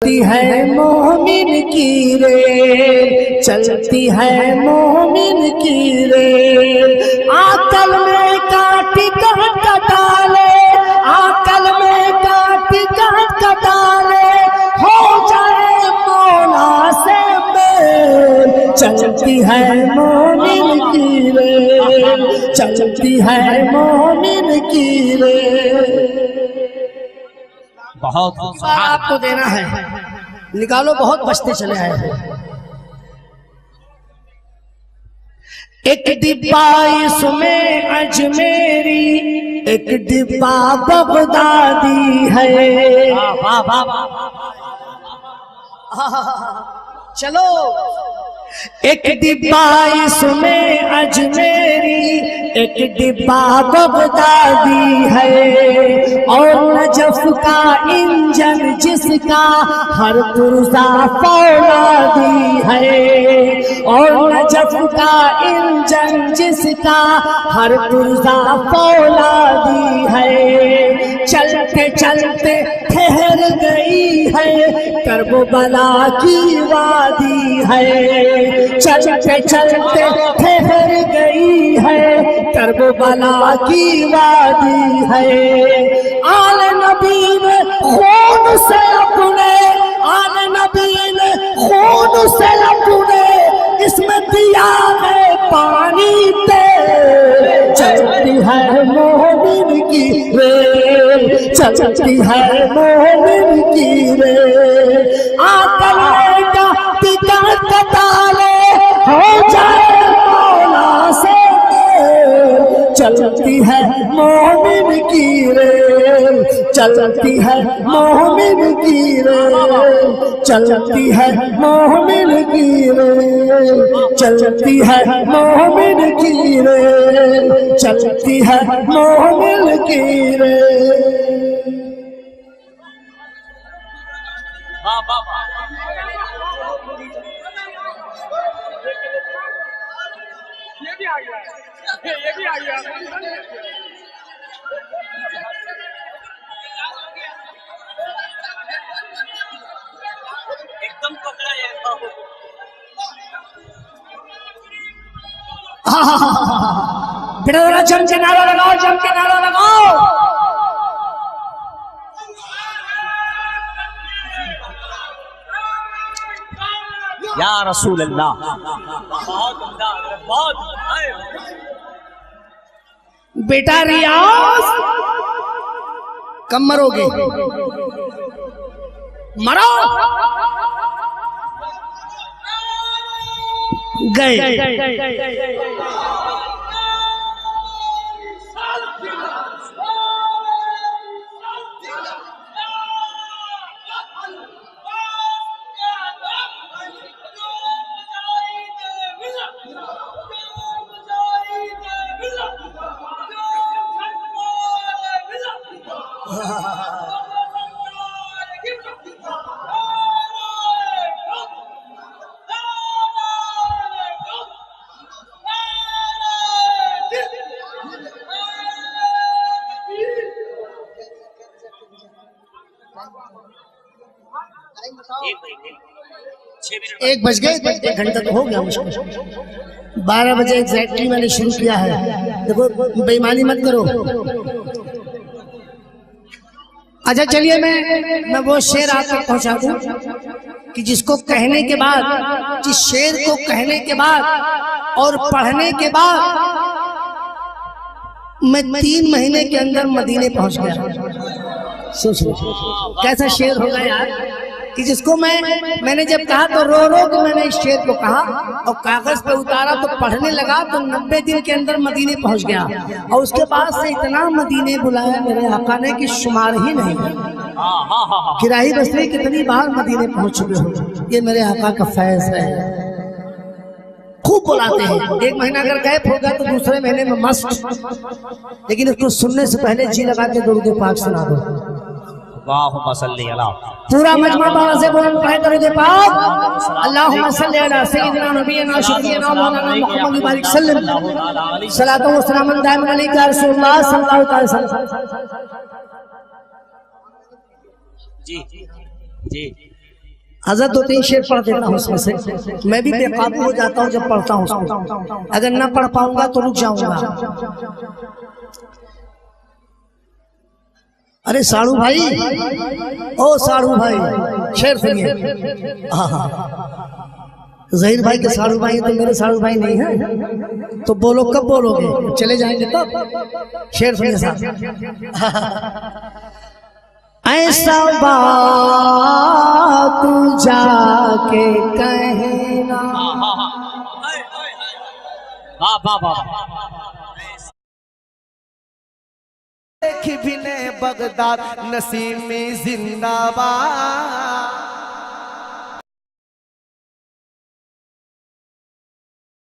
चलती है मोमिन की रेल, चलती है मोमिन की रेल। आकल में काटी काट कटाले, आकल में काटी काट कटाले, हो जाए मौला से मेल। चलती है मोमिन की रेल, चलती है मोमिन की रेल। बहुत आपको देना है, निकालो, बहुत बचते चले आए हैं। एक डिब्बा इसमें अजमेरी, एक डिब्बा बगदादी है। चलो, एक डिब्बा इसमें अजमेरी, एक डिब्बा बगदादी है। और नजफ का इंजन जिसका हर पुर्जा फौलादी है। और नजफ का इंजन जिसका हर पुर्जा फौलादी है। चलते चलते ठहर गई है करबला की वादी है। चलते चलते ठहर गई है करबला की वादी है। आल नबी ने खून से अपने, आल नबी ने खून से अपने इसमें दिया है पानी तेल। चलती है मोमिन की रेल, चलती है मोमिन की रेल। आकल का टिका कटाले, हो जाए मौला से मेल। चलती है मोमिन की रेल, चलती है मोमिन की रेल, चलती है मोमिन की रेल, चलती है मोमिन की रेल, चलती है मोमिन की रेल। ये भी आ गया, ये भी आ गया। एकदम पकड़ा है। बेटा जम के नारा लगाओ, जम के नारा लगाओ। या रसूल अल्लाह। बहुत बेटा रियाज, कब मरोगे? मरो, गए। एक बज गए, 1 घंटा तो हो गया मुश्किल। 12 बजे एग्जैक्टली मैंने शुरू किया है। देखो बेईमानी मत करो। अच्छा चलिए, मैं वो शेर आप तक पहुंचा दूं कि जिसको कहने के बाद, जिस शेर को कहने के बाद और पढ़ने के बाद मैं 3 महीने के अंदर मदीने पहुंच गया। सोचो कैसा शेर होगा यार, कि जिसको मैंने जब कहा तो रो रो के मैंने इस शेर को कहा और कागज पे उतारा तो पढ़ने लगा तो 90 दिन के अंदर मदीने पहुंच गया। और उसके बाद से इतना मदीने बुलाया मेरे आका ने कि शुमार ही नहीं। किराई बसरी कितनी बार मदीने पहुंच चुके हो। ये मेरे आका का फैज है। खूब बुलाते हैं। 1 महीना अगर गैप होगा तो दूसरे महीने में मस्त, लेकिन उसको सुनने से पहले जी लगा के दुरूद पाक सुना दो। अल्लाहुम्मा सल्ली अला। पूरा मजमा बाबा से बुलंद पढ़े दुरूद पाक। अल्लाहुम्मा सल्ली अला सय्यिदिना नबियना शफीना मौलाना मुहम्मद बारिक सल्लल्लाहु अलैहि सलातो व सलाम दाइमन अलैका रसूलुल्लाह सल्लल्लाहु अलैहि वसल्लम। जी जी हजरत 2-3 शेर पढ़ देता हूँ उसमें से। मैं भी बेकाबू हो जाता हूँ जब पढ़ता हूँ उसको, अगर ना पढ़ पाऊंगा तो रुक जाऊंगा। अरे साड़ू भाई, ओ साड़ू भाई, शेर सुनिए। हाँ, जहीर भाई के साड़ू भाई तो मेरे साड़ू भाई नहीं है, तो बोलो कब बोलोगे, चले जाएंगे तब। शेर सुनिए साहब। ऐसा बात जाके कहना, वाह वाह वाह, देखी भी ने बगदाद नसीमी जिंदाबाद।